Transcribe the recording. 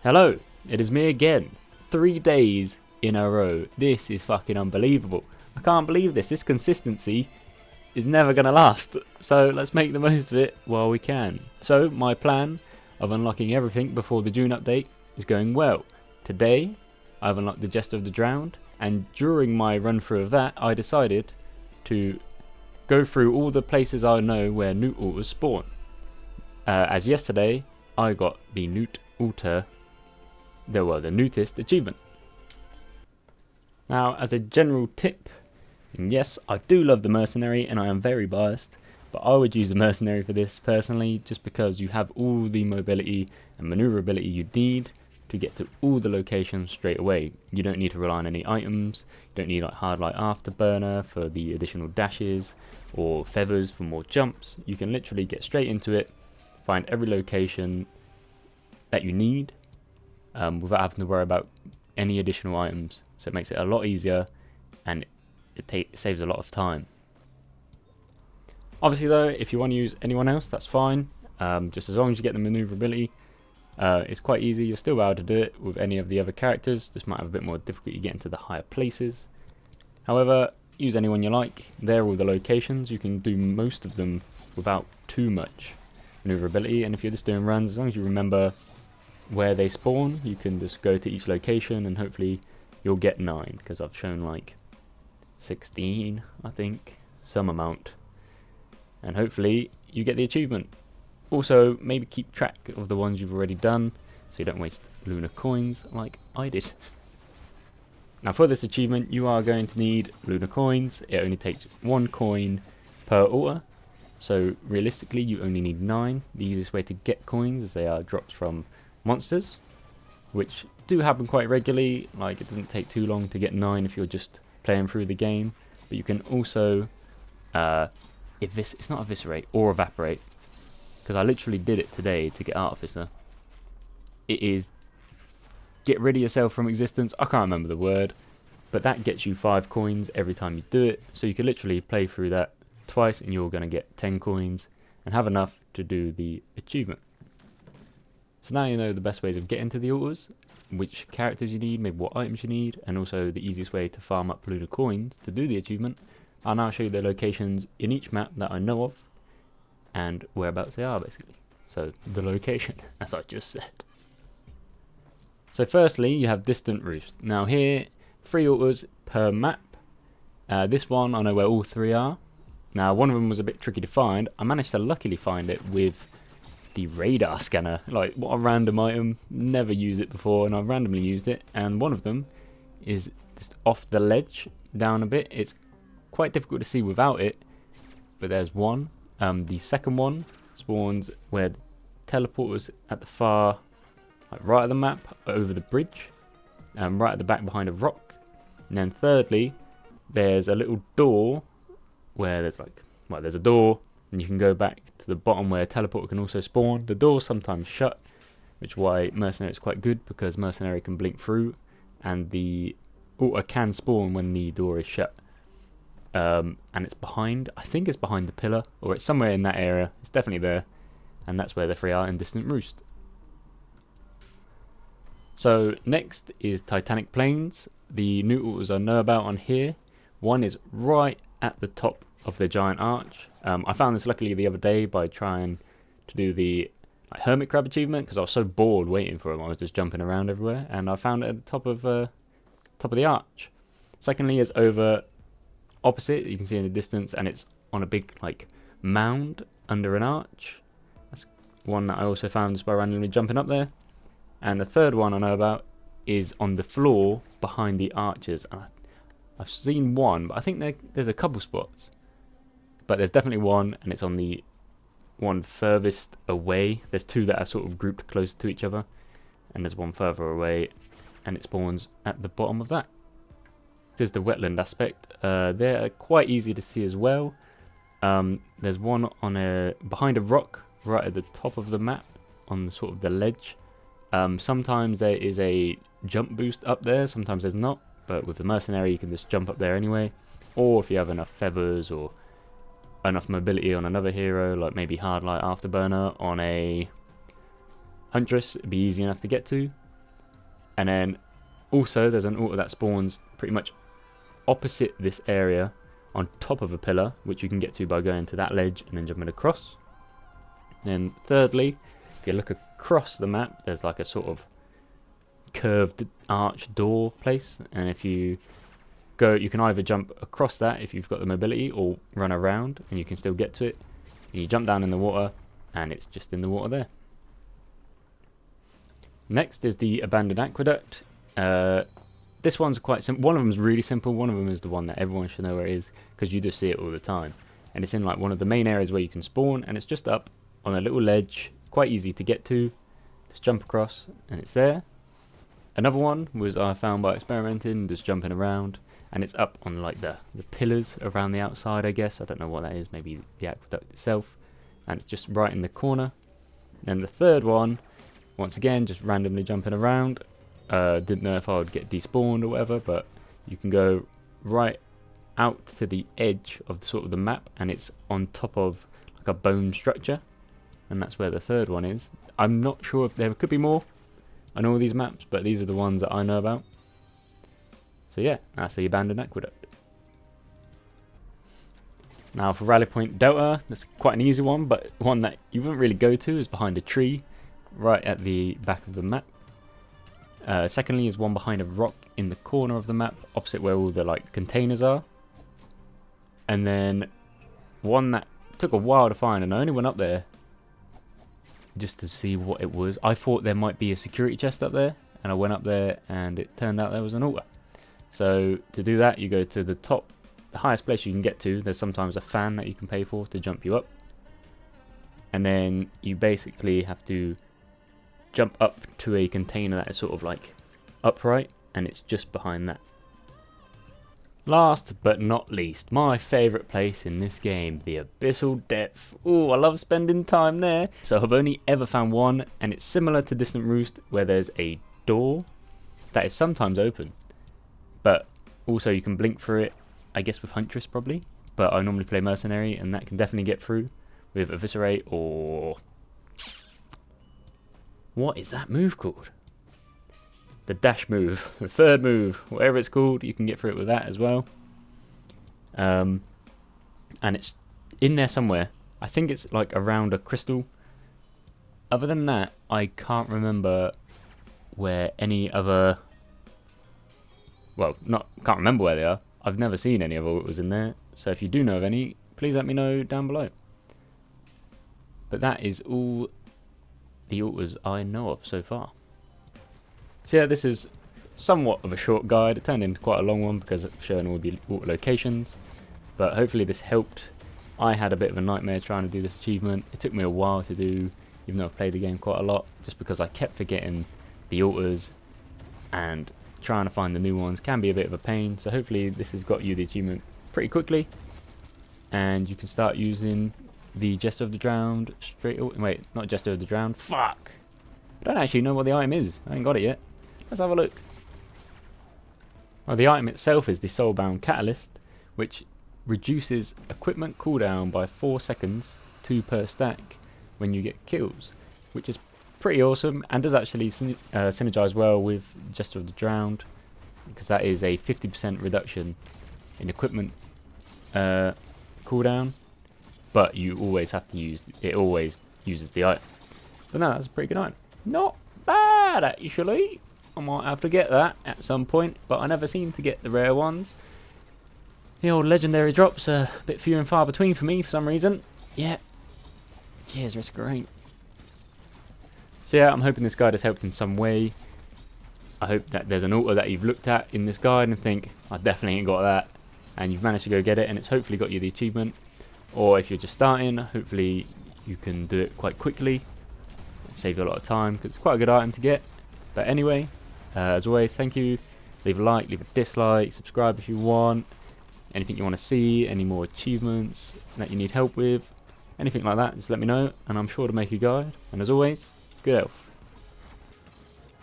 Hello, it is me again. 3 days in a row. This is fucking unbelievable. I can't believe this. This consistency is never going to last. So let's make the most of it while we can. So my plan of unlocking everything before the June update is going well. Today I've unlocked the Jester of the Drowned, and during my run through of that I decided to go through all the places I know where Newt altars spawn. As yesterday I got the Newt altar, the Newtist achievement. Now, as a general tip, and yes, I do love the mercenary and I am very biased, but I would use a mercenary for this personally, just because you have all the mobility and maneuverability you need to get to all the locations straight away. You don't need to rely on any items, you don't need like hard light afterburner for the additional dashes or feathers for more jumps. You can literally get straight into it, find every location that you need without having to worry about any additional items. So it makes it a lot easier and it saves a lot of time. Obviously though, if you want to use anyone else, that's fine. Just as long as you get the maneuverability, it's quite easy. You'll still be able to do it with any of the other characters. Just might have a bit more difficulty getting to the higher places. However, use anyone you like. They're all the locations. You can do most of them without too much maneuverability, and if you're just doing runs, as long as you remember where they spawn, you can just go to each location and hopefully you'll get 9, because I've shown like 16, I think, some amount, and hopefully you get the achievement. Also, maybe keep track of the ones you've already done so you don't waste Lunar Coins like I did. Now for this achievement you are going to need Lunar Coins. It only takes 1 coin per altar, so realistically you only need 9. The easiest way to get coins is they are drops from monsters, which do happen quite regularly. Like, it doesn't take too long to get 9 if you're just playing through the game, but you can also it's not eviscerate or evaporate, because I literally did it today to get Artificer. It is get rid of yourself from existence. I can't remember the word, but that gets you 5 coins every time you do it, so you can literally play through that twice and you're going to get 10 coins and have enough to do the achievement. So now you know the best ways of getting to the altars, which characters you need, maybe what items you need, and also the easiest way to farm up Lunar Coins to do the achievement. I'll now show you the locations in each map that I know of and whereabouts they are, basically. So the location, as I just said. So firstly you have Distant Roost. Now here, 3 altars per map. This one I know where all 3 are. Now one of them was a bit tricky to find. I managed to luckily find it with the radar scanner. Like, what a random item, never used it before and I've randomly used it, and one of them is just off the ledge down a bit. It's quite difficult to see without it, but there's one. The second one spawns where the teleporters at the far, like right of the map, over the bridge, right at the back behind a rock. And then thirdly, there's a little door where there's like, well, there's a door and you can go back to the bottom where a teleporter can also spawn. The door's sometimes shut, which is why Mercenary is quite good, because Mercenary can blink through and the altar can spawn when the door is shut. And it's behind, I think it's behind the pillar, or it's somewhere in that area. It's definitely there, and that's where the 3 are in Distant Roost. So next is Titanic Plains. The new altars I know about on here, one is right at the top of the giant arch. I found this luckily the other day by trying to do the hermit crab achievement, because I was so bored waiting for him. I was just jumping around everywhere, and I found it at the top of the arch. Secondly is over opposite, you can see in the distance, and it's on a big like mound under an arch. That's one that I also found just by randomly jumping up there. And the third one I know about is on the floor behind the arches. I've seen one, but I think there's a couple spots. But there's definitely one, and it's on the one furthest away. There's 2 that are sort of grouped close to each other, and there's one further away, and it spawns at the bottom of that. This is the Wetland Aspect. They're quite easy to see as well. There's one on behind a rock right at the top of the map on the sort of the ledge. Sometimes there is a jump boost up there, sometimes there's not, but with the Mercenary you can just jump up there anyway. Or if you have enough feathers or enough mobility on another hero, like maybe hard light afterburner on a Huntress, it'd be easy enough to get to. And then also there's an altar that spawns pretty much opposite this area on top of a pillar, which you can get to by going to that ledge and then jumping across. Then thirdly, if you look across the map, there's like a sort of curved arch door place, and if you go, you can either jump across that if you've got the mobility, or run around and you can still get to it. And you jump down in the water and it's just in the water there. Next is the abandoned aqueduct. This one's quite simple. One of them is really simple. One of them is the one that everyone should know where it is, because you just see it all the time. And it's in like one of the main areas where you can spawn, and it's just up on a little ledge, quite easy to get to. Just jump across and it's there. Another one was I found by experimenting, just jumping around, and it's up on like the pillars around the outside, I guess. I don't know what that is, maybe the aqueduct itself. And it's just right in the corner. Then the third one, once again, just randomly jumping around. Didn't know if I would get despawned or whatever, but you can go right out to the edge of the map, and it's on top of like a bone structure, and that's where the third one is. I'm not sure if there could be more on all these maps, but these are the ones that I know about. So yeah, that's the abandoned aqueduct. Now for Rallypoint Delta, that's quite an easy one, but one that you wouldn't really go to is behind a tree right at the back of the map. Secondly is one behind a rock in the corner of the map, opposite where all the like containers are. And then one that took a while to find, and I only went up there just to see what it was. I thought there might be a security chest up there, and I went up there and it turned out there was an altar. So to do that, you go to the top, the highest place you can get to. There's sometimes a fan that you can pay for to jump you up, and then you basically have to jump up to a container that is sort of like upright, and it's just behind that. Last but not least, my favourite place in this game, the Abyssal Depths. Oh, I love spending time there. So I've only ever found one, and it's similar to Distant Roost, where there's a door that is sometimes open, but also you can blink through it, I guess with Huntress probably, but I normally play Mercenary, and that can definitely get through with Eviscerate or... what is that move called? The dash move, the third move, whatever it's called, you can get through it with that as well. And it's in there somewhere. I think it's like around a crystal. Other than that, I can't remember where any other... well, can't remember where they are. I've never seen any of what was in there. So if you do know of any, please let me know down below. But that is all the altars I know of so far. So yeah, this is somewhat of a short guide. It turned into quite a long one because it's showing all the altar locations, but hopefully this helped. I had a bit of a nightmare trying to do this achievement. It took me a while to do, even though I've played the game quite a lot, just because I kept forgetting the altars, and trying to find the new ones can be a bit of a pain. So hopefully this has got you the achievement pretty quickly, and you can start using the Jester of the Drowned straight away. Wait, not Jester of the Drowned. Fuck! I don't actually know what the item is. I ain't got it yet. Let's have a look. Well, the item itself is the Soulbound Catalyst, which reduces equipment cooldown by 4 seconds, 2 per stack, when you get kills, which is pretty awesome, and does actually synergize well with Jester of the Drowned, because that is a 50% reduction in equipment cooldown, but you always have to use it. Always uses the item. But no, that's a pretty good item. Not bad actually. I might have to get that at some point, but I never seem to get the rare ones. The old legendary drops are a bit few and far between for me for some reason. Yeah. Cheers, Risk Great. So yeah, I'm hoping this guide has helped in some way. I hope that there's an altar that you've looked at in this guide and think, I definitely ain't got that, and you've managed to go get it, and it's hopefully got you the achievement. Or if you're just starting, hopefully you can do it quite quickly. Save you a lot of time, because it's quite a good item to get. But anyway, as always, thank you. Leave a like, leave a dislike, subscribe if you want. Anything you want to see, any more achievements that you need help with, anything like that, just let me know, and I'm sure to make a guide. And as always, good health.